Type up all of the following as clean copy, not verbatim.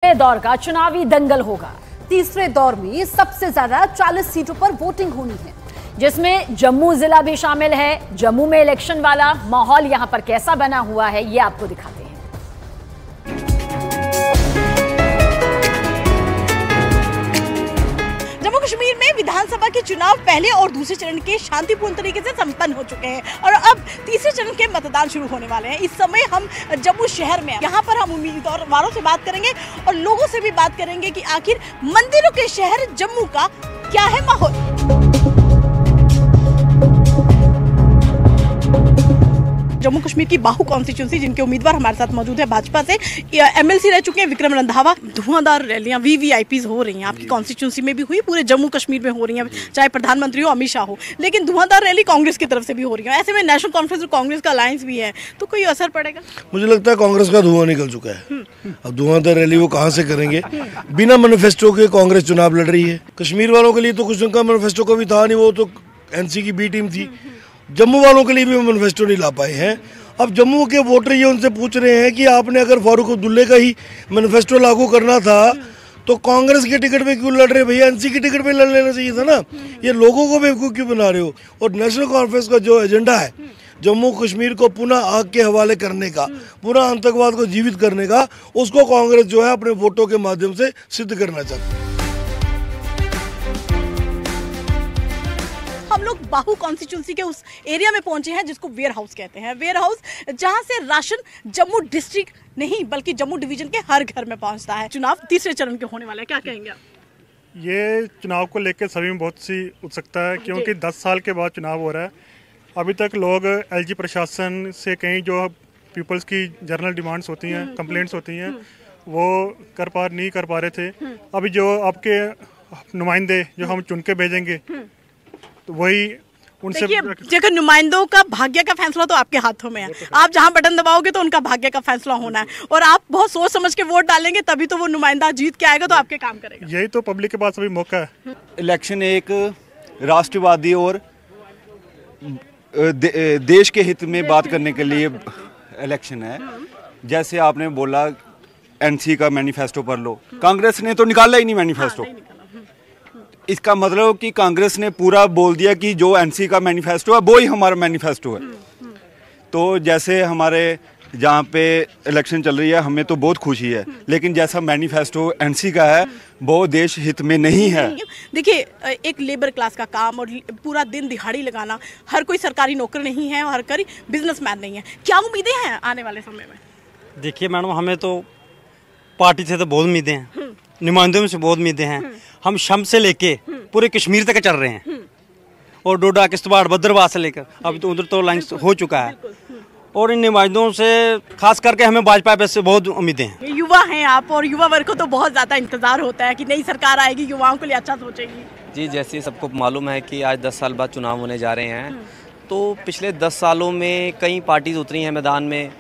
दौर का चुनावी दंगल होगा। तीसरे दौर में सबसे ज्यादा 40 सीटों पर वोटिंग होनी है, जिसमें जम्मू जिला भी शामिल है। जम्मू में इलेक्शन वाला माहौल यहां पर कैसा बना हुआ है, ये आपको दिखाते हैं। जम्मू कश्मीर में विधानसभा के चुनाव पहले और दूसरे चरण के शांतिपूर्ण तरीके से संपन्न हो चुके हैं और अब तीसरे चरण के मतदान शुरू होने वाले हैं। इस समय हम जम्मू शहर में हैं। यहाँ पर हम उम्मीदवारों से बात करेंगे और लोगों से भी बात करेंगे कि आखिर मंदिरों के शहर जम्मू का क्या है माहौल। जम्मू कश्मीर की बाहू कॉन्स्टिट्यूंसी, जिनके उम्मीदवार हमारे साथ मौजूद है भाजपा से, एमएलसी रह चुके हैं विक्रम रंधावा। धुआंधार रैलियां वीवीआईपीज हो रही हैं, आपकी कॉन्स्टिट्यूंसी में भी हुई, पूरे जम्मू कश्मीर में हो रही हैं, चाहे प्रधानमंत्री हो अमित शाह हो, लेकिन धुआंधार रैली कांग्रेस की तरफ से भी हो रही है। ऐसे में नेशनल कॉन्फ्रेंस और कांग्रेस का अलायंस भी है, तो कोई असर पड़ेगा? मुझे लगता है कांग्रेस का धुआं निकल चुका है। अब धुआंधार रैली वो कहाँ से करेंगे? बिना मैनिफेस्टो के कांग्रेस चुनाव लड़ रही है। कश्मीर वालों के लिए तो कुछ उनका मैनिफेस्टो का भी था नहीं, वो तो एनसी की बी टीम थी। जम्मू वालों के लिए भी मैनिफेस्टो नहीं ला पाए हैं। अब जम्मू के वोटर ये उनसे पूछ रहे हैं कि आपने अगर फारूक अब्दुल्ला का ही मैनिफेस्टो लागू करना था तो कांग्रेस के टिकट पे क्यों लड़ रहे भैया? एनसी के टिकट पे लड़ लेना चाहिए था ना। ये लोगों को बेवकूफ़ क्यों बना रहे हो? और नेशनल कॉन्फ्रेंस का जो एजेंडा है जम्मू कश्मीर को पुनः आग के हवाले करने का, पुनः आतंकवाद को जीवित करने का, उसको कांग्रेस जो है अपने वोटों के माध्यम से सिद्ध करना चाहती है। हम लोग बाहू कॉन्स्टिट्यूंसी के उस एरिया में पहुंचे हैं जिसको वेयर हाउस कहते हैं। वेयर हाउस जहां से राशन जम्मू डिस्ट्रिक्ट नहीं बल्कि जम्मू डिवीजन के हर घर में पहुंचता है। चुनाव तीसरे चरण के होने वाले हैं, क्या कहेंगे आप? ये चुनाव को लेकर सभी में बहुत सी उत्सुकता है, क्योंकि 10 साल के बाद चुनाव हो रहा है। अभी तक लोग एलजी प्रशासन से कई जो पीपल्स की जनरल डिमांड्स होती हैं, कंप्लेंट्स होती हैं, वो नहीं कर पा रहे थे। अभी जो आपके नुमाइंदे जो हम चुन के भेजेंगे तो वही उनसे, देखिए नुमाइंदों का भाग्य का फैसला तो आपके हाथों में है। आप जहां बटन दबाओगे तो उनका भाग्य का फैसला होना है और आप बहुत सोच समझ के वोट डालेंगे, तभी तो वो नुमाइंदा जीत के आएगा, तो आपके काम करेगा। यही तो पब्लिक के पास अभी मौका है। इलेक्शन एक राष्ट्रवादी और देश के हित में बात करने के लिए इलेक्शन है। जैसे आपने बोला एनसी का मैनिफेस्टो पढ़ लो, कांग्रेस ने तो निकाला ही नहीं मैनिफेस्टो। इसका मतलब कि कांग्रेस ने पूरा बोल दिया कि जो एनसी का मैनिफेस्टो है वो ही हमारा मैनिफेस्टो है। तो जैसे हमारे जहाँ पे इलेक्शन चल रही है हमें तो बहुत खुशी है, लेकिन जैसा मैनिफेस्टो एनसी का है वो देश हित में नहीं है। देखिए, एक लेबर क्लास का काम और पूरा दिन दिहाड़ी लगाना, हर कोई सरकारी नौकर नहीं है और हर कोई बिजनेसमैन नहीं है। क्या उम्मीदें हैं आने वाले समय में? देखिए मैडम, हमें तो पार्टी से तो बहुत उम्मीदें हैं, नुमाइंदों से बहुत उम्मीदें हैं। हम शम से लेके पूरे कश्मीर तक चल रहे हैं और डोडा किश्तवाड़ भद्रवाह से लेकर अभी तो उधर तो लाइन हो चुका है। और इन नुमाइंदों से खास करके हमें भाजपा से बहुत उम्मीदें हैं। युवा हैं आप और युवा वर्ग को तो बहुत ज़्यादा इंतजार होता है कि नई सरकार आएगी, युवाओं के लिए अच्छा सोचेगी। जी, जैसे सबको मालूम है कि आज 10 साल बाद चुनाव होने जा रहे हैं, तो पिछले 10 सालों में कई पार्टीज उतरी हैं मैदान में,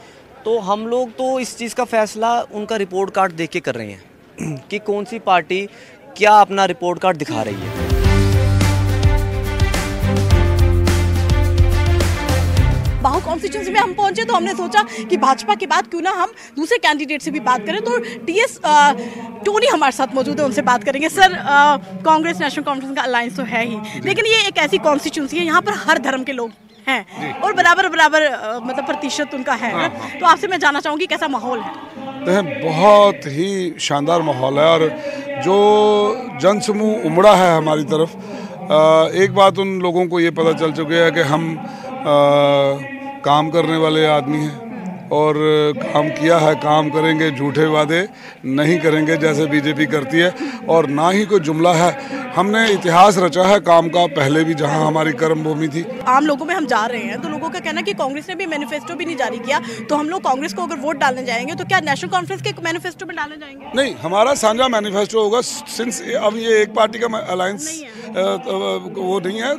तो हम लोग तो इस चीज़ का फैसला उनका रिपोर्ट कार्ड देख के कर रहे हैं कि कौन सी पार्टी क्या अपना रिपोर्ट कार्ड दिखा रही है। बाहू कॉन्स्टिट्यूंसी में हम पहुंचे तो हमने सोचा कि भाजपा के बाद क्यों ना हम दूसरे कैंडिडेट से भी बात करें, तो टीएस टोनी हमारे साथ मौजूद है, उनसे बात करेंगे। सर, कांग्रेस नेशनल कॉन्फ्रेंस का अलायंस तो है ही, लेकिन ये एक ऐसी कॉन्स्टिट्यूंसी है यहाँ पर हर धर्म के लोग हैं और बराबर मतलब प्रतिशत उनका है। तो आपसे मैं जानना चाहूँगी कैसा माहौल है? बहुत ही शानदार माहौल है और जो जनसमूह उमड़ा है हमारी तरफ, एक बात उन लोगों को ये पता चल चुकी है कि हम काम करने वाले आदमी हैं और काम किया है, काम करेंगे, झूठे वादे नहीं करेंगे जैसे बीजेपी करती है, और ना ही कोई जुमला है। हमने इतिहास रचा है काम का, पहले भी जहां हमारी कर्म भूमि थी। आम लोगों में हम जा रहे हैं तो लोगों का कहना है कि कांग्रेस ने भी मैनिफेस्टो भी नहीं जारी किया, तो हम लोग कांग्रेस को अगर वोट डालने जाएंगे तो क्या नेशनल कॉन्फ्रेंस के मैनिफेस्टो में डालने जाएंगे? नहीं, हमारा साझा मैनिफेस्टो होगा। सिंस अब ये एक पार्टी का अलायंस वो नहीं है,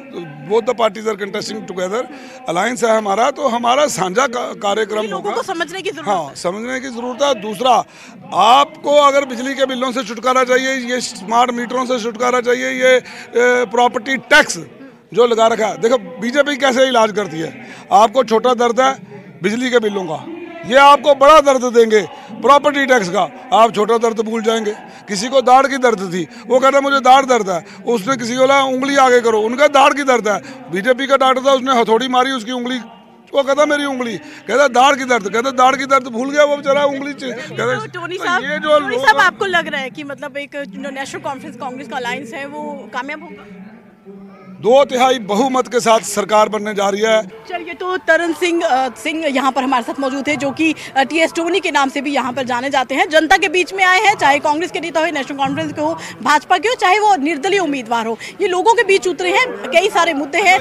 both the parties are contesting together, alliance है हमारा, तो हमारा साझा कार्यक्रम होगा। समझने की जरूरत हाँ, समझने की जरूरत है। दूसरा, आपको अगर बिजली के बिलों से छुटकारा चाहिए, ये स्मार्ट मीटरों से छुटकारा चाहिए, ये प्रॉपर्टी टैक्स जो लगा रखा है, देखो बीजेपी कैसे इलाज करती है। आपको छोटा दर्द है बिजली के बिलों का, ये आपको बड़ा दर्द देंगे। प्रॉपर्टी टैक्स का आप छोटा दर्द भूल जाएंगे। किसी को दाढ़ की दर्द थी, वो कहता मुझे दाढ़ दर्द है, उसने किसी को बोला उंगली आगे करो, उनका दाढ़ की दर्द है। बीजेपी का डॉक्टर था, उसने हथौड़ी मारी उसकी उंगली, वो कहता मेरी उंगली, कहता दाढ़ की दर्द, कहता दाढ़ की दर्द भूल गया वो बेचारा उंगली। तो टोनी साहब आपको लग रहा है कि मतलब एक जो नेशनल कॉन्फ्रेंस कांग्रेस का अलायंस है वो कामयाब होगा? 2/3 बहुमत के साथ सरकार बनने जा रही है। चलिए, तो तरन सिंह यहाँ पर हमारे साथ मौजूद है, जो कि टीएस टोनी के नाम से भी यहाँ पर जाने जाते हैं। जनता के बीच में आए हैं, चाहे कांग्रेस के नेता हो, नेशनल कॉन्फ्रेंस के हो, भाजपा के हो, चाहे वो निर्दलीय उम्मीदवार हो, ये लोगों के बीच उतरे हैं। कई सारे मुद्दे हैं।